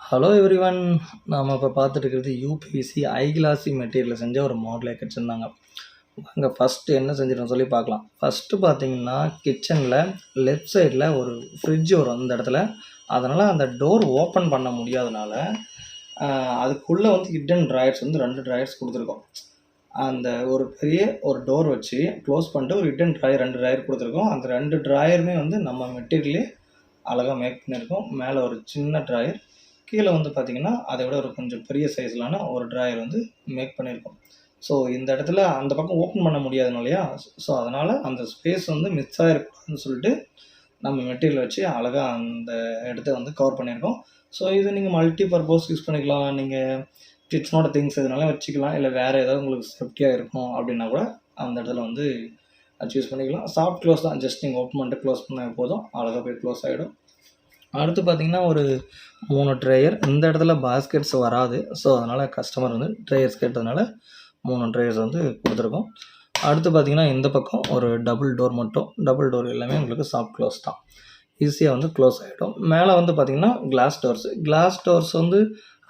Hello everyone. நாம் இப்போ பார்த்துட்டு இருக்கிறது யூபிவிசி ஐ கிளாஸி மெட்டீரியலில் செஞ்ச ஒரு மாடல் கிச்சன். அங்கே ஃபஸ்ட்டு என்ன செஞ்சிருக்கோம் சொல்லி பார்க்கலாம். ஃபஸ்ட்டு பார்த்தீங்கன்னா கிச்சனில் லெஃப்ட் சைடில் ஒரு ஃப்ரிட்ஜ் வரும் அந்த இடத்துல. அதனால் அந்த டோர் ஓப்பன் பண்ண முடியாதனால அதுக்குள்ளே வந்து ஹிட்டன் ட்ராயர்ஸ் வந்து 2 ட்ராயர்ஸ் கொடுத்துருக்கோம். அந்த ஒரு பெரிய ஒரு டோர் வச்சு க்ளோஸ் பண்ணிட்டு ஒரு ஹிட்டன் ட்ராயர் 2 ட்ராயர் கொடுத்துருக்கோம். அந்த 2 ட்ராயருமே வந்து நம்ம மெட்டீரியலே அழகாக மேக் பண்ணியிருக்கோம். மேலே ஒரு சின்ன ட்ராயர், கீழே வந்து பார்த்திங்கன்னா அதை விட ஒரு கொஞ்சம் பெரிய சைஸ்லான ஒரு ட்ராயர் வந்து மேக் பண்ணியிருக்கோம். ஸோ இந்த இடத்துல அந்த பக்கம் ஓப்பன் பண்ண முடியாதுன்னு இல்லையா, ஸோ அதனால் அந்த ஸ்பேஸ் வந்து மிஸ் ஆகிருக்கூடாதுன்னு சொல்லிட்டு நம்ம மெட்டீரியல் வச்சு அழகாக அந்த இடத்த வந்து கவர் பண்ணியிருக்கோம். ஸோ இது நீங்கள் மல்டி பர்பஸ் யூஸ் பண்ணிக்கலாம். நீங்கள் கிட்ஸ்னோட திங்ஸ் எதுனாலும் வச்சுக்கலாம். இல்லை வேறு ஏதாவது உங்களுக்கு சேஃப்டியாக இருக்கும் அப்படின்னா கூட அந்த இடத்துல வந்து சூஸ் பண்ணிக்கலாம். சாஃப்ட் க்ளோஸ் தான், ஜஸ்ட் நீங்கள் ஓப்பன் பண்ணிட்டு க்ளோஸ் பண்ணால் போதும், அழகாக போய் க்ளோஸ் ஆகிடும். அடுத்து பார்த்திங்கன்னா ஒரு 3 ட்ரேயர். இந்த இடத்துல பாஸ்கெட்ஸ் வராது, ஸோ அதனால் கஸ்டமர் வந்து ட்ரேயர்ஸ் கேட்டதுனால 3 ட்ரேயர்ஸ் வந்து கொடுத்துருக்கோம். அடுத்து பார்த்திங்கன்னா இந்த பக்கம் ஒரு டபுள் டோர் மட்டும். டபுள் டோர் எல்லாமே உங்களுக்கு சாஃப்ட் க்ளோஸ் தான், ஈஸியாக வந்து க்ளோஸ் ஆகிடும். மேலே வந்து பார்த்திங்கன்னா கிளாஸ் டோர்ஸ் வந்து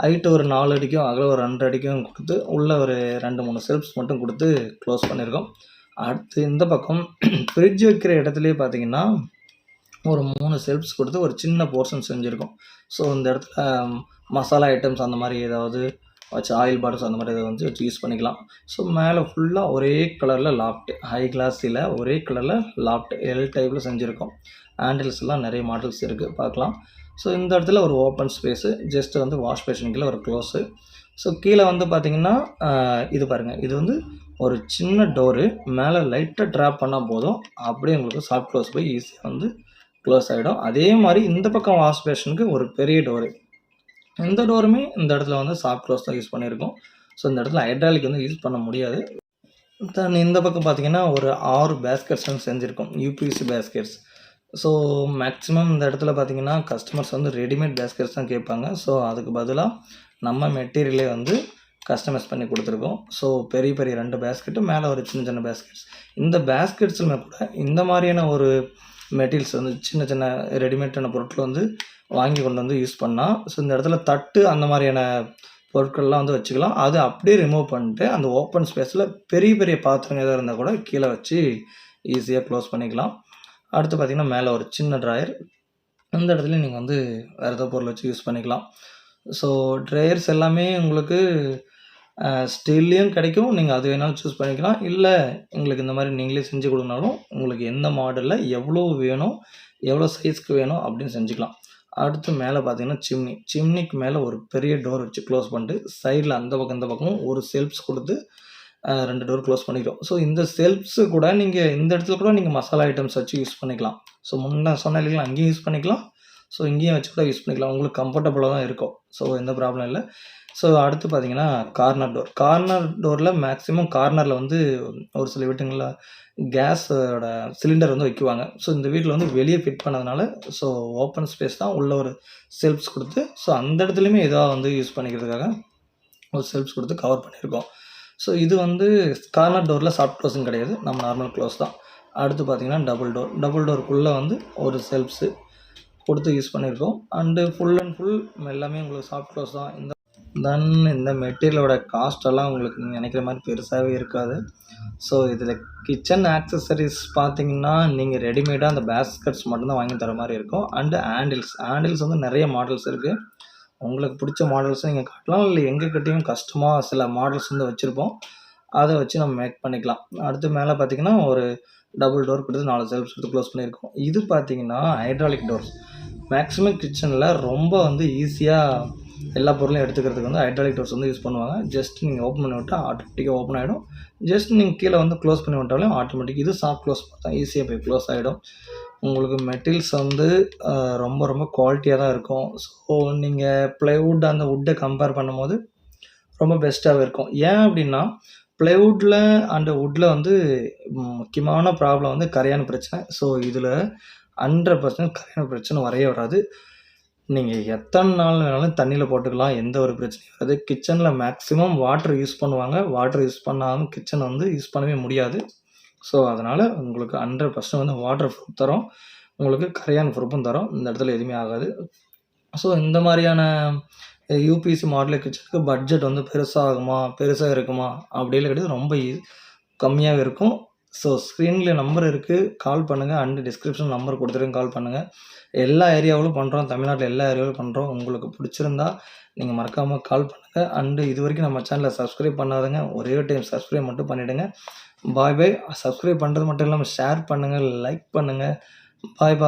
ஹைட்டு ஒரு 4 அடிக்கும், அகலம் ஒரு 2 அடிக்கும் கொடுத்து உள்ளே ஒரு 2-3 செல்ஃப்ஸ் மட்டும் கொடுத்து க்ளோஸ் பண்ணியிருக்கோம். அடுத்து இந்த பக்கம் ஃப்ரிட்ஜ் வைக்கிற இடத்துலையே பார்த்திங்கன்னா ஒரு 3 செல்ஃப்ஸ் கொடுத்து ஒரு சின்ன போர்ஷன் செஞ்சுருக்கோம். ஸோ இந்த இடத்துல மசாலா ஐட்டம்ஸ் அந்த மாதிரி ஏதாவது வச்சு, ஆயில் பாட்டில்ஸ் அந்த மாதிரி ஏதாவது வந்து வச்சு யூஸ் பண்ணிக்கலாம். ஸோ மேலே ஃபுல்லாக ஒரே கலரில் லாஃப்ட், ஹை கிளாஸில் ஒரே கலரில் லாஃப்ட் எல் டைப்பில் செஞ்சுருக்கோம். ஹேண்டில்ஸ்லாம் நிறைய மாடல்ஸ் இருக்குது, பார்க்கலாம். ஸோ இந்த இடத்துல ஒரு ஓப்பன் ஸ்பேஸு, ஜஸ்ட்டு வந்து வாஷ் பேஷன் கீழே ஒரு க்ளோஸு. ஸோ கீழே வந்து பார்த்திங்கன்னா இது பாருங்கள், இது வந்து ஒரு சின்ன டோரு. மேலே லைட்டாக ட்ராப் பண்ணால் போதும், அப்படியே உங்களுக்கு சாஃப்ட் க்ளோஸ் போய் ஈஸியாக வந்து க்ளோஸ் ஆகிடும். அதே மாதிரி இந்த பக்கம் வாஷ் பேஷனுக்கு ஒரு பெரிய டோரு. இந்த டோருமே இந்த இடத்துல வந்து சாஃப்ட் க்ளோஸ் தான் யூஸ் பண்ணியிருக்கோம். ஸோ இந்த இடத்துல ஹைட்ராலிக் வந்து யூஸ் பண்ண முடியாது. தென் இந்த பக்கம் பார்த்திங்கன்னா ஒரு 6 பேஸ்கெட்ஸ் வந்து செஞ்சுருக்கோம், யூபிவிசி பேஸ்கெட்ஸ். ஸோ மேக்ஸிமம் இந்த இடத்துல பார்த்திங்கன்னா கஸ்டமர்ஸ் வந்து ரெடிமேட் பேஸ்கெட்ஸ் தான் கேட்பாங்க. ஸோ அதுக்கு பதிலாக நம்ம மெட்டீரியலே வந்து கஸ்டமைஸ் பண்ணி கொடுத்துருக்கோம். ஸோ பெரிய பெரிய 2 பேஸ்கெட்டு, மேலே ஒரு சின்ன சின்ன பேஸ்கெட்ஸ். இந்த பேஸ்கெட்ஸுமே கூட இந்த மாதிரியான ஒரு மெட்டீரியல்ஸ் வந்து சின்ன சின்ன ரெடிமேடான பொருட்கள் வந்து வாங்கி கொண்டு வந்து யூஸ் பண்ணால், ஸோ இந்த இடத்துல தட்டு அந்த மாதிரியான பொருட்கள்லாம் வந்து வச்சுக்கலாம். அது அப்படியே ரிமூவ் பண்ணிட்டு அந்த ஓப்பன் ஸ்பேஸில் பெரிய பெரிய பாத்திரங்கள் எதாவது இருந்தால் கூட கீழே வச்சு ஈஸியாக க்ளோஸ் பண்ணிக்கலாம். அடுத்து பார்த்திங்கன்னா மேலே ஒரு சின்ன ட்ராயர். இந்த இடத்துல நீங்கள் வந்து வேறு ஏதோ பொருள் வச்சு யூஸ் பண்ணிக்கலாம். ஸோ ட்ரேயர்ஸ் எல்லாமே உங்களுக்கு ஸ்டீல்லையும் கிடைக்கும், நீங்கள் அது வேணாலும் சூஸ் பண்ணிக்கலாம். இல்லை எங்களுக்கு இந்த மாதிரி நீங்களே செஞ்சு கொடுங்கனாலும் உங்களுக்கு எந்த மாடலில் எவ்வளோ வேணும், எவ்வளோ சைஸ்க்கு வேணும் அப்படின்னு செஞ்சுக்கலாம். அடுத்து மேலே பார்த்தீங்கன்னா சிம்னிக்கு மேலே ஒரு பெரிய டோர் வச்சு க்ளோஸ் பண்ணிட்டு சைடில் அந்த பக்கம் இந்த பக்கமும் ஒரு செல்ஃப்ஸ் கொடுத்து 2 டோர் க்ளோஸ் பண்ணிக்கிறோம். ஸோ இந்த செல்ஃப்ஸு கூட நீங்கள் இந்த இடத்துல கூட நீங்கள் மசாலா ஐட்டம்ஸ் வச்சு யூஸ் பண்ணிக்கலாம். ஸோ முன்னே சொன்ன இல்லைங்களா, அங்கேயும் யூஸ் பண்ணிக்கலாம், ஸோ இங்கேயும் வச்சு கூட யூஸ் பண்ணிக்கலாம். உங்களுக்கு கம்ஃபர்டபுளாக தான் இருக்கும், ஸோ எந்த ப்ராப்ளம் இல்லை. ஸோ அடுத்து பார்த்திங்கன்னா கார்னர் டோரில் மேக்ஸிமம் கார்னரில் வந்து ஒரு சில வீட்டுங்களில் கேஸோட சிலிண்டர் வந்து வைக்குவாங்க. ஸோ இந்த வீட்டில் வந்து வெளியே ஃபிட் பண்ணதுனால ஸோ ஓப்பன் ஸ்பேஸ் தான், உள்ள ஒரு செல்ஃப்ஸ் கொடுத்து ஸோ அந்த இடத்துலையுமே எதாவது வந்து யூஸ் பண்ணிக்கிறதுக்காக ஒரு செல்ஃப்ஸ் கொடுத்து கவர் பண்ணியிருக்கோம். ஸோ இது வந்து கார்னர் டோரில் சாஃப்ட் க்ளோஸும் கிடையாது, நம்ம நார்மல் க்ளோஸ் தான். அடுத்து பார்த்திங்கன்னா டபுள் டோருக்குள்ளே வந்து ஒரு செல்ஃப்ஸு கொடுத்து யூஸ் பண்ணியிருக்கோம். அண்டு ஃபுல் அண்ட் ஃபுல் எல்லாமே உங்களுக்கு சாஃப்ட் க்ளோஸ் தான். இந்த மெட்டீரியலோட காஸ்ட்டெல்லாம் உங்களுக்கு நீங்கள் நினைக்கிற மாதிரி பெருசாகவே இருக்காது. ஸோ இதில் கிச்சன் ஆக்சசரிஸ் பார்த்திங்கன்னா நீங்கள் ரெடிமேடாக அந்த பேஸ்கெட்ஸ் மட்டும்தான் வாங்கி தர மாதிரி இருக்கும். அண்டு ஹேண்டில்ஸ் வந்து நிறைய மாடல்ஸ் இருக்குது. உங்களுக்கு பிடிச்ச மாடல்ஸை நீங்கள் காட்டலாம், இல்லை எங்ககிட்டையும் கஸ்டமாக சில மாடல்ஸ் வந்து வச்சுருப்போம், அதை வச்சு நம்ம மேக் பண்ணிக்கலாம். அடுத்து மேலே பார்த்திங்கன்னா ஒரு டபுள் டோர் கொடுத்து 4 செல்ஃப்ஸ் எடுத்து க்ளோஸ் பண்ணியிருக்கோம். இது பார்த்திங்கன்னா ஹைட்ராலிக் டோர்ஸ். மேக்ஸிமம் கிச்சனில் ரொம்ப வந்து ஈஸியாக எல்லா பொருளையும் எடுத்துக்கிறதுக்கு வந்து ஹைட்ராலிக் டோர்ஸ் வந்து யூஸ் பண்ணுவாங்க. ஜஸ்ட் நீங்கள் ஓப்பன் பண்ணி விட்டால் ஆட்டோமேட்டிக்காக ஓப்பன் ஆகிடும். ஜஸ்ட் நீங்கள் கீழே வந்து க்ளோஸ் பண்ணி விட்டாலும் ஆட்டோமேட்டிக். இது சாஃப்ட் க்ளோஸ் தான், ஈஸியாக போய் க்ளோஸ் ஆகிடும். உங்களுக்கு மெட்டீரியல்ஸ் வந்து ரொம்ப ரொம்ப குவாலிட்டியாக தான் இருக்கும். ஸோ நீங்கள் ப்ளைவுட் அந்த வுட்டை கம்பேர் பண்ணும்போது ரொம்ப பெஸ்ட்டாகவே இருக்கும். ஏன் அப்படின்னா ப்ளைவுட்டில் அண்ட் வுட்டில் வந்து முக்கியமான ப்ராப்ளம் வந்து கரையான பிரச்சனை. ஸோ இதில் 100% கரையான பிரச்சனை வரவே வராது. நீங்கள் எத்தனை நாள் வேணாலும் தண்ணியில் போட்டுக்கலாம், எந்த ஒரு பிரச்சனையும் வராது. கிச்சனில் மேக்ஸிமம் வாட்டர் யூஸ் பண்ணுவாங்க, வாட்டர் யூஸ் பண்ணாமல் கிச்சனை வந்து யூஸ் பண்ணவே முடியாது. ஸோ அதனால் உங்களுக்கு 100% வந்து வாட்டர் ப்ரூஃப் தரும், உங்களுக்கு கரையான் ப்ரூஃபும் தரும். இந்த இடத்துல எதுவுமே ஆகாது. ஸோ இந்த மாதிரியான யூபிஎஸ்சி மாடுலர் கிச்சனுக்கு பட்ஜெட் வந்து பெருசாகுமா, பெருசாக இருக்குமா அப்படிலாம் கிடையாது. ரொம்ப கம்மியாகவே இருக்கும். ஸோ ஸ்க்ரீனில் நம்பர் இருக்குது, கால் பண்ணுங்கள். அண்ட் டிஸ்கிரிப்ஷன் நம்பர் கொடுத்துருக்கேன், கால் பண்ணுங்கள். எல்லா ஏரியாவிலும் பண்ணுறோம், தமிழ்நாட்டில் எல்லா ஏரியாவிலும் பண்ணுறோம். உங்களுக்கு பிடிச்சிருந்தா நீங்கள் மறக்காமல் கால் பண்ணுங்கள். அண்டு இது வரைக்கும் நம்ம சேனலை சப்ஸ்கிரைப் பண்ணாதுங்க, ஒரே டைம் சப்ஸ்கிரைப் மட்டும் பண்ணிவிடுங்க. பாய் பாய். சப்ஸ்கிரைப் பண்ணுறது மட்டும் இல்லாமல் ஷேர் பண்ணுங்கள், லைக் பண்ணுங்கள். பாய் பாய்.